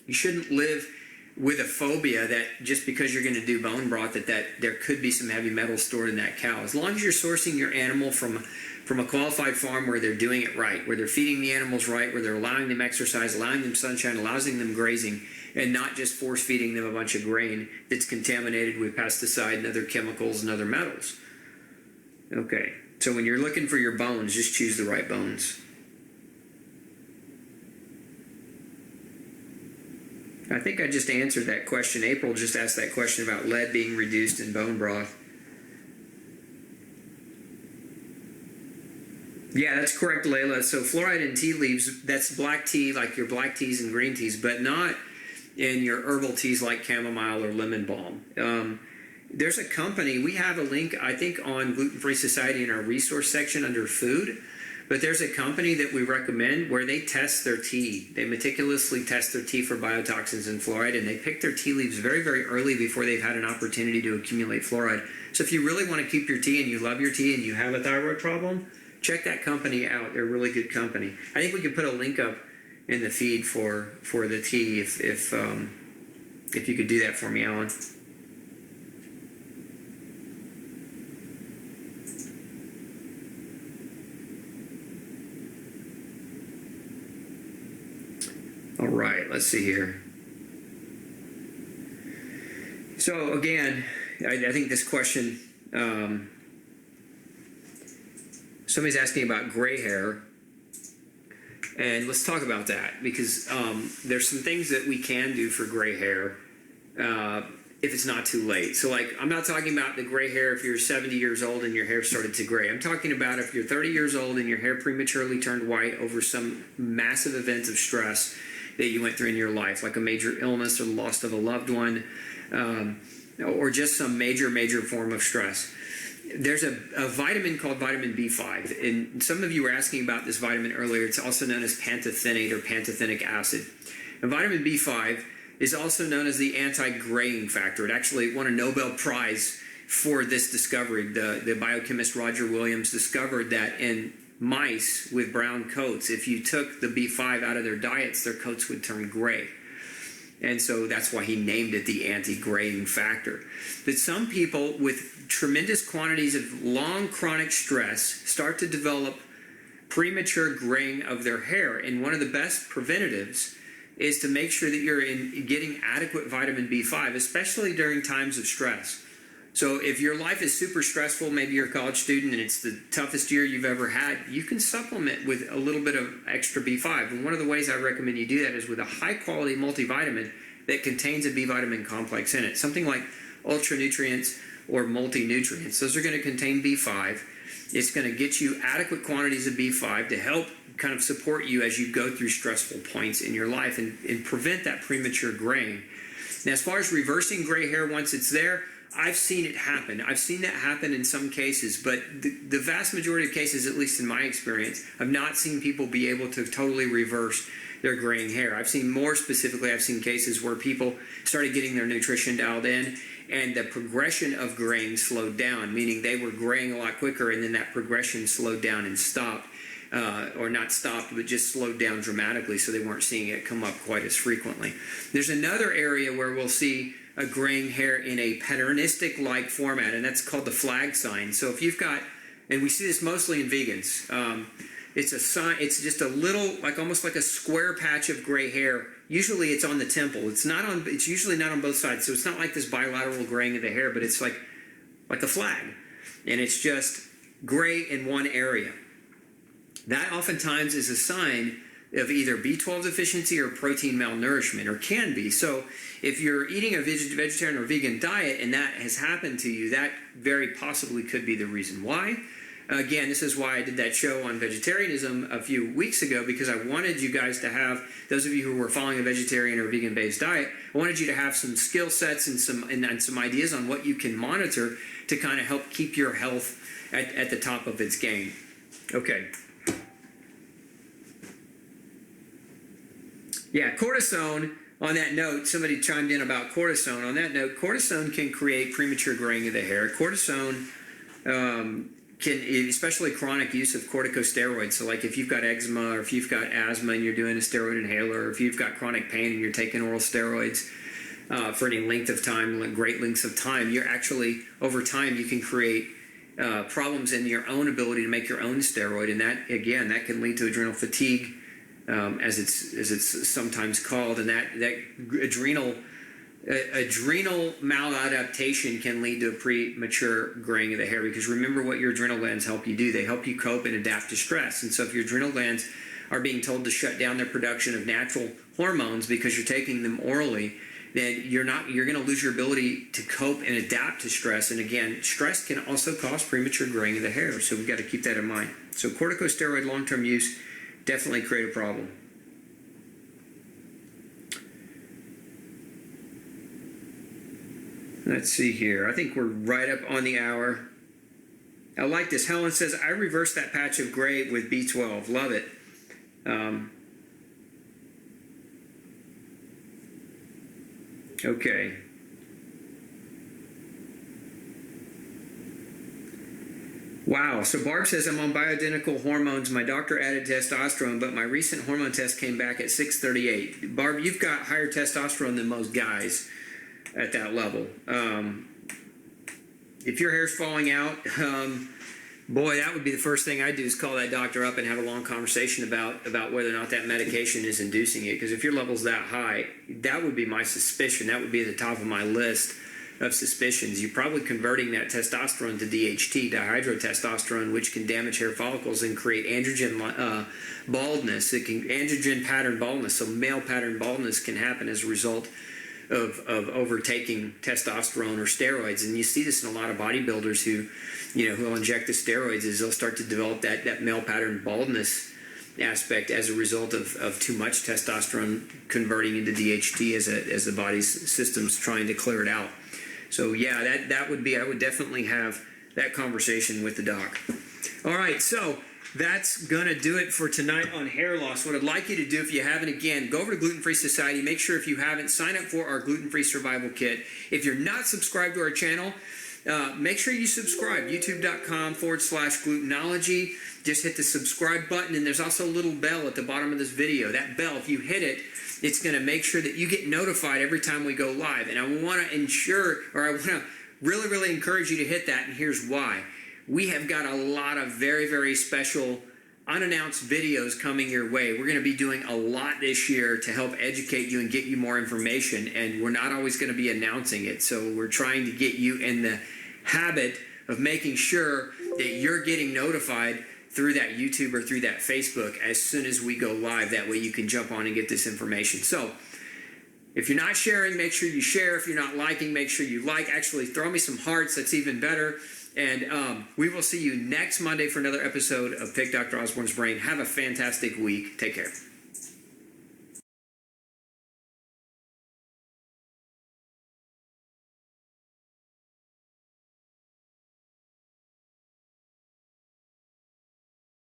you shouldn't live with a phobia that just because you're going to do bone broth that there could be some heavy metals stored in that cow. As long as you're sourcing your animal from a qualified farm where they're doing it right, where they're feeding the animals right, where they're allowing them exercise, allowing them sunshine, allowing them grazing, and not just force feeding them a bunch of grain that's contaminated with pesticide and other chemicals and other metals. Okay, so when you're looking for your bones, just choose the right bones. I think I just answered that question. April just asked that question about lead being reduced in bone broth. Yeah, that's correct, Layla. So fluoride in tea leaves, that's black tea, like your black teas and green teas, but not in your herbal teas like chamomile or lemon balm. There's a company, we have a link, I think, on Gluten Free Society in our resource section under food. But there's a company that we recommend where they test their tea. They meticulously test their tea for biotoxins and fluoride, and they pick their tea leaves very, very early before they've had an opportunity to accumulate fluoride. So if you really want to keep your tea and you love your tea and you have a thyroid problem, check that company out. They're a really good company. I think we could put a link up in the feed for the tea if you could do that for me, Alan. All right, let's see here. So again, I think this question, somebody's asking about gray hair, and let's talk about that, because there's some things that we can do for gray hair if it's not too late. So like, I'm not talking about the gray hair if you're 70 years old and your hair started to gray. I'm talking about if you're 30 years old and your hair prematurely turned white over some massive event of stress that you went through in your life, like a major illness or the loss of a loved one, or just some major form of stress. There's a vitamin called vitamin B5, and some of you were asking about this vitamin earlier. It's also known as pantothenate or pantothenic acid. And vitamin B5 is also known as the anti-graying factor. It actually won a Nobel Prize for this discovery. The biochemist Roger Williams discovered that in mice with brown coats, if you took the B5 out of their diets, their coats would turn gray. And so that's why he named it the anti-graying factor. But some people with tremendous quantities of long chronic stress start to develop premature graying of their hair. And one of the best preventatives is to make sure that you're getting adequate vitamin B5, especially during times of stress. So if your life is super stressful, maybe you're a college student and it's the toughest year you've ever had, you can supplement with a little bit of extra B5. And one of the ways I recommend you do that is with a high-quality multivitamin that contains a B vitamin complex in it. Something like Ultra Nutrients or Multi-Nutrients. Those are going to contain B5. It's going to get you adequate quantities of B5 to help kind of support you as you go through stressful points in your life and prevent that premature graying. Now, as far as reversing gray hair once it's there, I've seen it happen. I've seen that happen in some cases, but the vast majority of cases, at least in my experience, I've not seen people be able to totally reverse their graying hair. I've seen cases where people started getting their nutrition dialed in and the progression of graying slowed down, meaning they were graying a lot quicker and then that progression slowed down and stopped. or not stopped, but just slowed down dramatically, so they weren't seeing it come up quite as frequently. There's another area where we'll see a graying hair in a patternistic-like format, and that's called the flag sign. So if you've got, and we see this mostly in vegans, it's a sign. It's just a little, like almost like a square patch of gray hair. Usually, it's on the temple. It's not on. It's usually not on both sides. So it's not like this bilateral graying of the hair, but it's like a flag, and it's just gray in one area. That oftentimes is a sign of either B12 deficiency or protein malnourishment, or can be. So if you're eating a vegetarian or vegan diet and that has happened to you, that very possibly could be the reason why. Again, this is why I did that show on vegetarianism a few weeks ago, because I wanted you guys to have, those of you who were following a vegetarian or vegan-based diet, I wanted you to have some skill sets and some ideas on what you can monitor to kind of help keep your health at the top of its game. Okay. Yeah, cortisone, on that note, somebody chimed in about cortisone. On that note, cortisone can create premature graying of the hair. Cortisone can, especially chronic use of corticosteroids. So like if you've got eczema, or if you've got asthma and you're doing a steroid inhaler, or if you've got chronic pain and you're taking oral steroids for any length of time, like great lengths of time, you're actually, over time, you can create problems in your own ability to make your own steroid. And that, again, that can lead to adrenal fatigue, as it's sometimes called, and that adrenal maladaptation can lead to a premature graying of the hair. Because remember what your adrenal glands help you do. They help you cope and adapt to stress. And so if your adrenal glands are being told to shut down their production of natural hormones because you're taking them orally, then you're going to lose your ability to cope and adapt to stress. And again, stress can also cause premature graying of the hair. So we've got to keep that in mind. So corticosteroid long-term use definitely create a problem. Let's see here. I think we're right up on the hour. I like this. Helen says, I reversed that patch of gray with B12. Love it. Okay. Wow. So Barb says, I'm on bioidentical hormones. My doctor added testosterone, but my recent hormone test came back at 638. Barb, you've got higher testosterone than most guys at that level. If your hair's falling out, boy, that would be the first thing I'd do, is call that doctor up and have a long conversation about whether or not that medication is inducing it. Because if your level's that high, that would be my suspicion. That would be at the top of my list of suspicions. You're probably converting that testosterone to DHT, dihydrotestosterone, which can damage hair follicles and create androgen baldness. It can androgen pattern baldness. So male pattern baldness can happen as a result of overtaking testosterone or steroids. And you see this in a lot of bodybuilders who will inject the steroids, is they'll start to develop that male pattern baldness aspect as a result of too much testosterone converting into DHT as the body's system's trying to clear it out. So yeah, that would be, I would definitely have that conversation with the doc. All right, so that's going to do it for tonight on hair loss. What I'd like you to do, if you haven't, again, go over to Gluten Free Society. Make sure, if you haven't, sign up for our gluten-free survival kit. If you're not subscribed to our channel, make sure you subscribe. youtube.com/glutenology. Just hit the subscribe button, and there's also a little bell at the bottom of this video. That bell, if you hit it, it's going to make sure that you get notified every time we go live. And I want to really, really encourage you to hit that, and here's why. We have got a lot of very, very special unannounced videos coming your way. We're going to be doing a lot this year to help educate you and get you more information, and we're not always going to be announcing it. So we're trying to get you in the habit of making sure that you're getting notified through that YouTube or through that Facebook as soon as we go live. That way you can jump on and get this information. So if you're not sharing, make sure you share. If you're not liking, make sure you like. Actually, throw me some hearts. That's even better. And we will see you next Monday for another episode of Pick Dr. Osborne's Brain. Have a fantastic week. Take care.